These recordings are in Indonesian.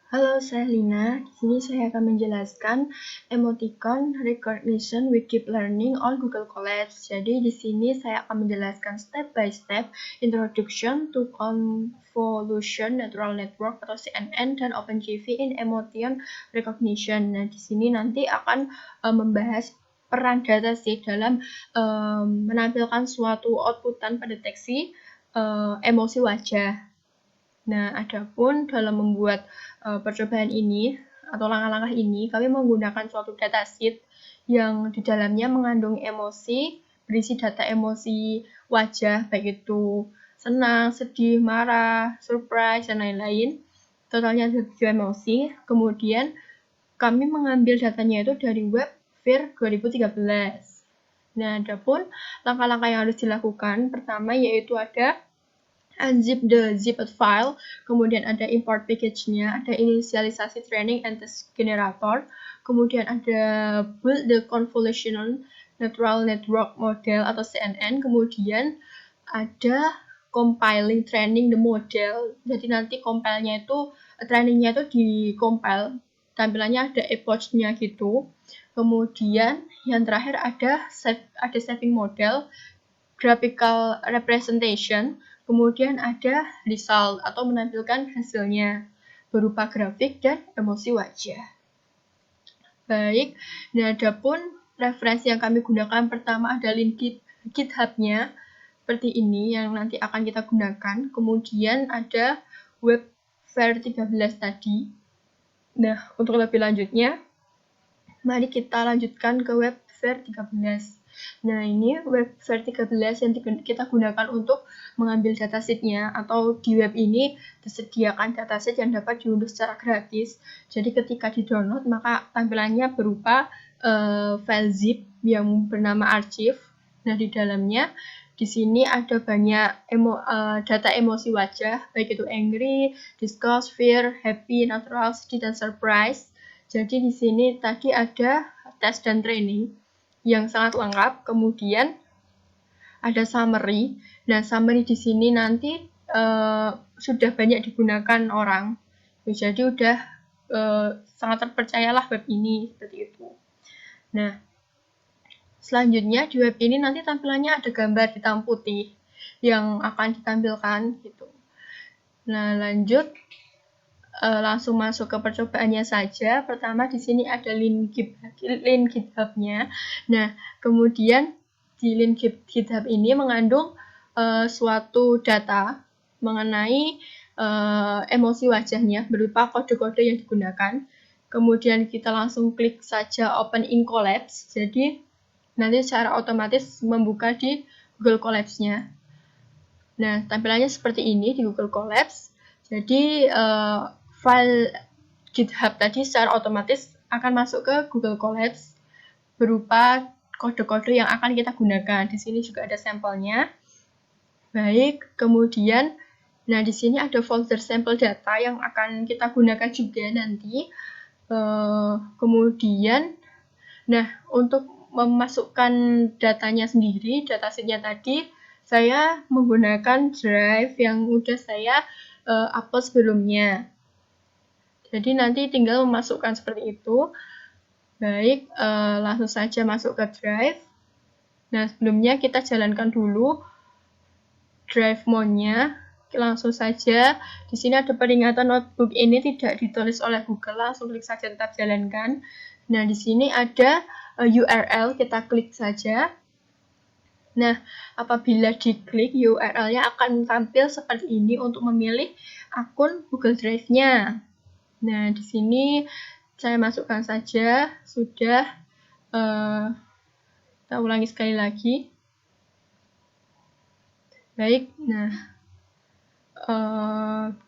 Halo, saya Lina. Di sini saya akan menjelaskan emoticon recognition with deep learning on Google Colabs. Jadi di sini saya akan menjelaskan step by step introduction to convolution neural network atau CNN dan OpenCV in emoticon recognition. Nah, di sini nanti akan membahas peran dataset dalam menampilkan suatu outputan pendeteksi emosi wajah. Nah, adapun dalam membuat percobaan ini atau langkah-langkah ini, kami menggunakan suatu dataset yang di dalamnya mengandung emosi, berisi data emosi wajah, baik itu senang, sedih, marah, surprise, dan lain-lain. Totalnya ada 7 emosi. Kemudian kami mengambil datanya itu dari web VIR 2013. Nah, adapun langkah-langkah yang harus dilakukan, pertama yaitu ada unzip the zipped file, kemudian ada import package-nya, ada inisialisasi training and test generator, kemudian ada build the convolutional neural network model atau CNN, kemudian ada compiling training the model. Jadi nanti compile-nya itu, trainingnya itu di-compile, tampilannya ada epoch-nya gitu. Kemudian yang terakhir ada saving model, graphical representation, kemudian ada result atau menampilkan hasilnya berupa grafik dan emosi wajah. Baik, nah adapun referensi yang kami gunakan pertama ada link GitHub-nya seperti ini yang nanti akan kita gunakan. Kemudian ada web VIR 13 tadi. Nah, untuk lebih lanjutnya, mari kita lanjutkan ke web VIR 13. Nah, ini web VIR 13 yang kita gunakan untuk mengambil datasetnya, atau di web ini disediakan dataset yang dapat diunduh secara gratis. Jadi ketika di-download, maka tampilannya berupa file zip yang bernama archive. Nah, di dalamnya di sini ada banyak data emosi wajah, baik itu angry, disgust, fear, happy, natural, sedih, dan surprise. Jadi di sini tadi ada tes dan training yang sangat lengkap. Kemudian ada summary. Nah, summary di sini nanti sudah banyak digunakan orang. Jadi udah sangat terpercayalah web ini seperti itu. Nah, selanjutnya di web ini nanti tampilannya ada gambar hitam putih yang akan ditampilkan gitu. Nah, lanjut langsung masuk ke percobaannya saja. Pertama di sini ada link GitHub-nya. Nah, kemudian di link GitHub ini mengandung suatu data mengenai emosi wajahnya berupa kode-kode yang digunakan. Kemudian kita langsung klik saja Open in Colabs. Jadi nanti secara otomatis membuka di Google Colabs-nya. Nah, tampilannya seperti ini di Google Colabs. Jadi file GitHub tadi secara otomatis akan masuk ke Google Colabs berupa kode-kode yang akan kita gunakan. Di sini juga ada sampelnya. Baik, kemudian nah di sini ada folder sampel data yang akan kita gunakan juga nanti. Kemudian nah, untuk memasukkan datanya sendiri, datasetnya tadi saya menggunakan drive yang udah saya upload sebelumnya. Jadi nanti tinggal memasukkan seperti itu. Baik, langsung saja masuk ke drive. Nah, sebelumnya kita jalankan dulu drive mode-nya. Langsung saja, di sini ada peringatan notebook ini tidak ditulis oleh Google, langsung klik saja tetap jalankan. Nah, di sini ada URL, kita klik saja. Nah, apabila diklik, URL-nya akan tampil seperti ini untuk memilih akun Google Drive-nya. Nah, di sini saya masukkan saja, sudah. Kita ulangi sekali lagi. Baik, nah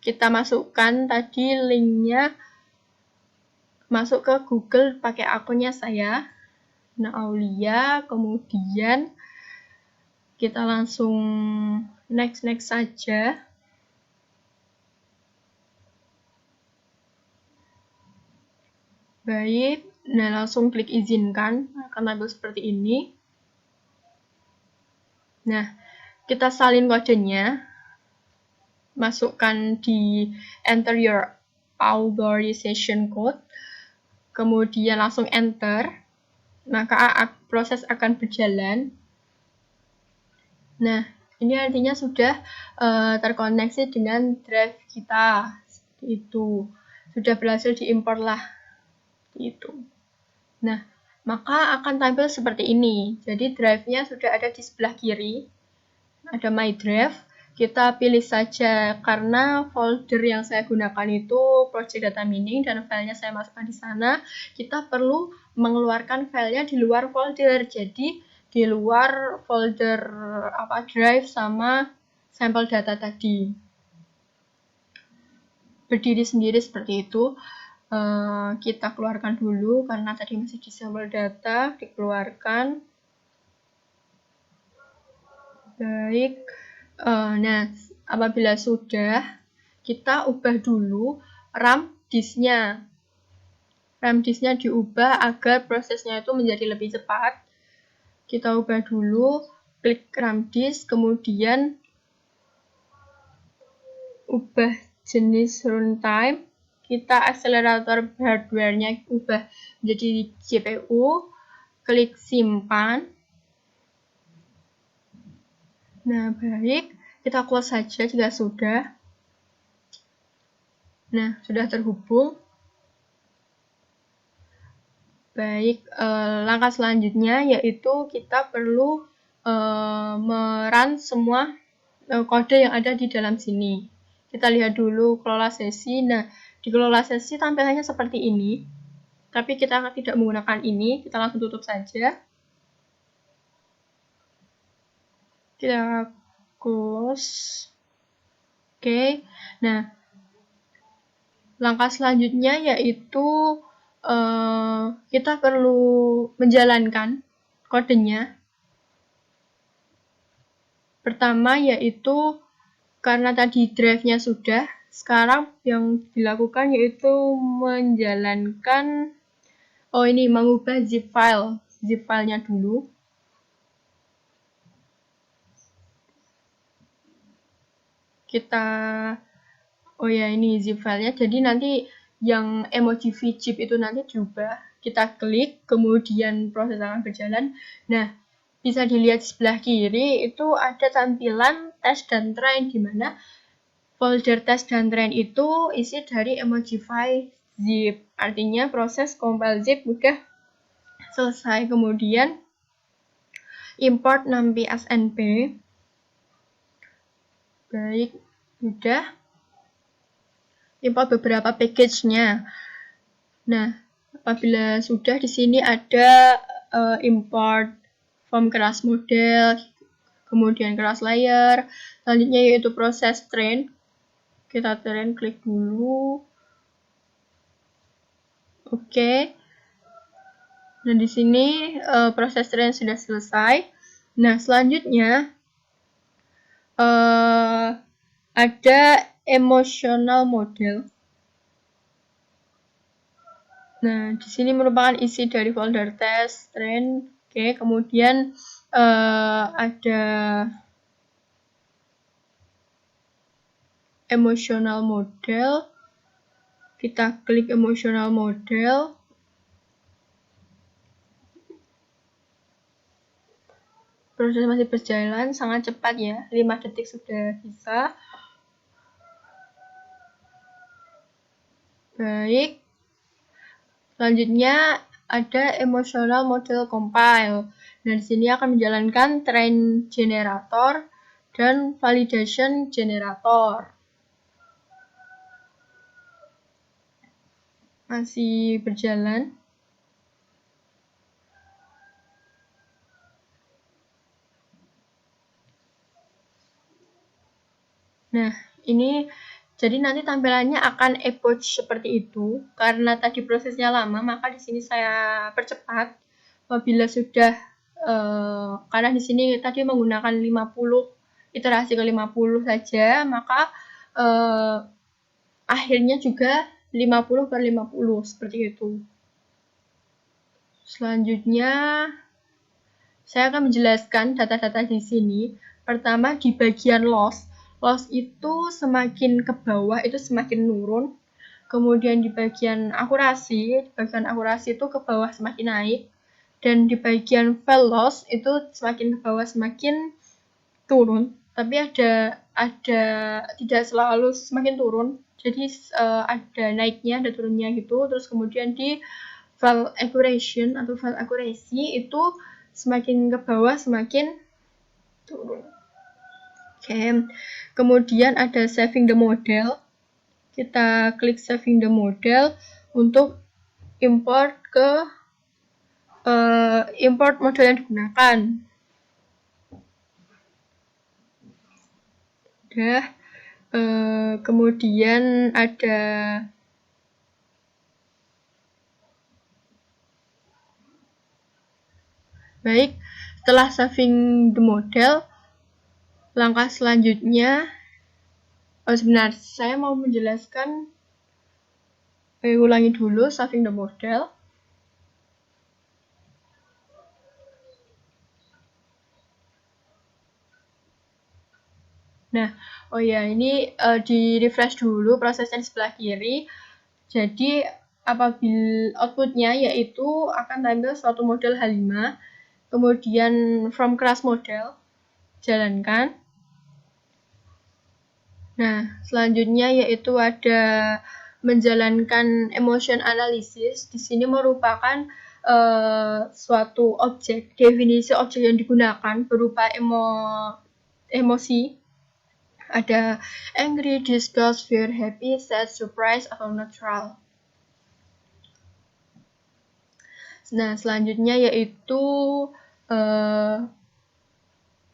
kita masukkan tadi linknya, masuk ke Google pakai akunnya saya, nah Aulia, kemudian kita langsung next saja. Baik, nah langsung klik izinkan, akan tampil seperti ini. Nah, kita salin kodenya, masukkan di enter your authorization code, kemudian langsung enter, maka proses akan berjalan. Nah, ini artinya sudah terkoneksi dengan drive kita, itu sudah berhasil diimpor lah, itu. Nah, maka akan tampil seperti ini. Jadi drive-nya sudah ada di sebelah kiri, ada My Drive. Kita pilih saja, karena folder yang saya gunakan itu Project Data Mining dan filenya saya masukkan di sana. Kita perlu mengeluarkan filenya di luar folder, jadi di luar folder drive sama sampel data tadi. Berdiri sendiri seperti itu. Kita keluarkan dulu karena tadi masih di sampel data, dikeluarkan. Baik. Nah, apabila sudah, kita ubah dulu RAM disknya. RAM disknya diubah agar prosesnya itu menjadi lebih cepat. Kita ubah dulu, klik RAM disk, kemudian ubah jenis runtime. Kita akselerator hardware-nya ubah menjadi GPU, klik simpan. Nah, baik, kita close saja jika sudah. Nah, sudah terhubung. Baik, langkah selanjutnya yaitu kita perlu merun semua kode yang ada di dalam sini. Kita lihat dulu kelola sesi. Nah, di kelola sesi tampilannya seperti ini. Tapi kita tidak menggunakan ini, kita langsung tutup saja. Kita close. Oke. Nah, langkah selanjutnya yaitu kita perlu menjalankan kodenya. Pertama yaitu karena tadi drive-nya sudah, sekarang yang dilakukan yaitu menjalankan mengubah zip filenya dulu. Kita ini zip filenya, jadi nanti yang emoji VZip itu nanti diubah. Kita klik, kemudian proses akan berjalan. Nah, bisa dilihat di sebelah kiri itu ada tampilan test dan train, di mana folder test dan train itu isi dari emoji file zip. Artinya proses compile zip sudah selesai. Kemudian import numpy snp. Baik, sudah. Import beberapa package-nya. Nah, apabila sudah, di sini ada import form keras model, kemudian keras layer, selanjutnya yaitu proses train. Kita train, klik dulu. Oke. Nah, di sini proses train sudah selesai. Nah, selanjutnya ada emotional model. Nah, di sini merupakan isi dari folder test, train. Oke, kemudian ada emotional model. Kita klik emotional model. Proses masih berjalan, sangat cepat ya, 5 detik sudah bisa. Baik. Selanjutnya ada emotional model compile. Nah, di sini akan menjalankan train generator dan validation generator. Masih berjalan. Nah, ini jadi nanti tampilannya akan approach seperti itu. Karena tadi prosesnya lama, maka di sini saya percepat. Apabila sudah, karena di sini tadi menggunakan 50, iterasi ke 50 saja, maka akhirnya juga 50/50, seperti itu. Selanjutnya, saya akan menjelaskan data-data di sini. Pertama, di bagian loss. Loss itu semakin ke bawah itu semakin nurun. Kemudian di bagian akurasi itu ke bawah semakin naik, dan di bagian veloz itu semakin ke bawah semakin turun. Tapi ada tidak selalu semakin turun, jadi ada naiknya ada turunnya gitu. Terus kemudian di file accuracy itu semakin ke bawah semakin turun. Oke. Kemudian ada saving the model. Kita klik saving the model untuk import model yang digunakan. Udah. Kemudian ada setelah saving the model, langkah selanjutnya sebentar, saya mau menjelaskan. Ulangi dulu saving the model. Nah, ini di refresh dulu prosesnya di sebelah kiri. Jadi apabila outputnya yaitu akan tampil suatu model H5, kemudian from class model, jalankan. Nah, selanjutnya yaitu ada menjalankan emotion analysis. Di sini merupakan suatu objek, definisi objek yang digunakan berupa emosi. Ada angry, disgust, fear, happy, sad, surprise, atau neutral. Nah, selanjutnya yaitu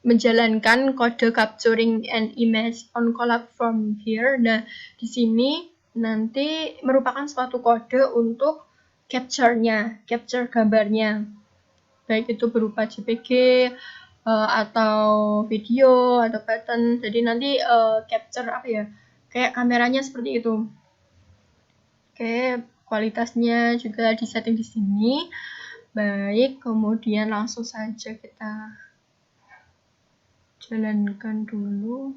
menjalankan kode capturing an image on collab from here. Nah, di sini nanti merupakan suatu kode untuk capture gambarnya. Baik itu berupa JPG, atau video atau button. Jadi nanti capture kayak kameranya seperti itu. Oke, kualitasnya juga disetting di sini. Baik, kemudian langsung saja kita jalankan dulu.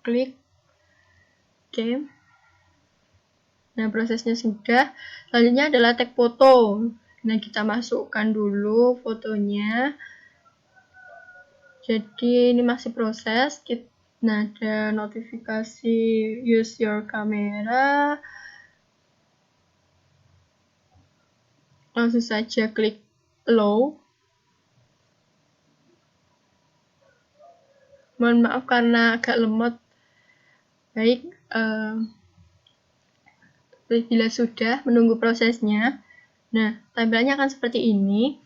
Klik oke. Nah, prosesnya sudah. Selanjutnya adalah tag foto. Nah, kita masukkan dulu fotonya. Jadi ini masih proses. Nah, ada notifikasi use your camera. Langsung saja klik allow. Mohon maaf karena agak lemot. Baik, bila sudah menunggu prosesnya. Nah, tampilannya akan seperti ini.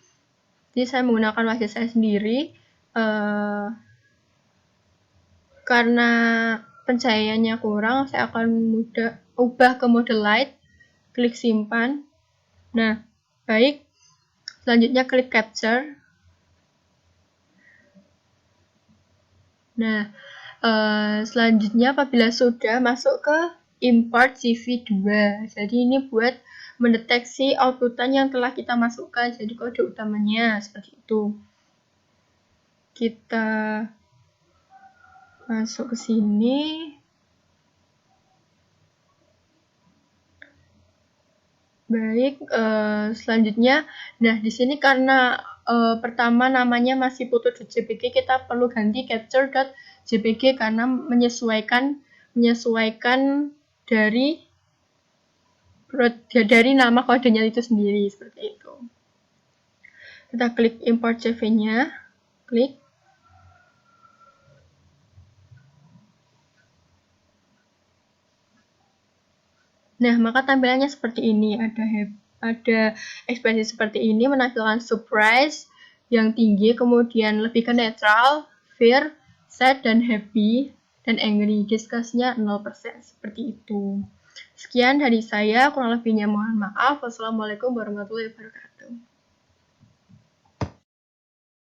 Jadi saya menggunakan wajah saya sendiri. Karena pencahayaannya kurang, saya akan ubah ke mode light. Klik simpan. Nah, baik. Selanjutnya klik capture. Nah, selanjutnya apabila sudah masuk ke import CV2. Jadi ini buat mendeteksi outputan yang telah kita masukkan. Jadi kode utamanya seperti itu. Kita masuk ke sini. Baik, selanjutnya, nah di sini karena pertama namanya masih foto.jpg, kita perlu ganti capture.jpg karena menyesuaikan dari nama kodenya itu sendiri, seperti itu. Kita klik import CV-nya, klik. Nah, maka tampilannya seperti ini. Ada ekspresi seperti ini, menampilkan surprise yang tinggi, kemudian lebih ke netral, fear, sad, dan happy, dan angry. Disgust-nya 0%, seperti itu. Sekian dari saya, kurang lebihnya mohon maaf. Wassalamualaikum warahmatullahi wabarakatuh.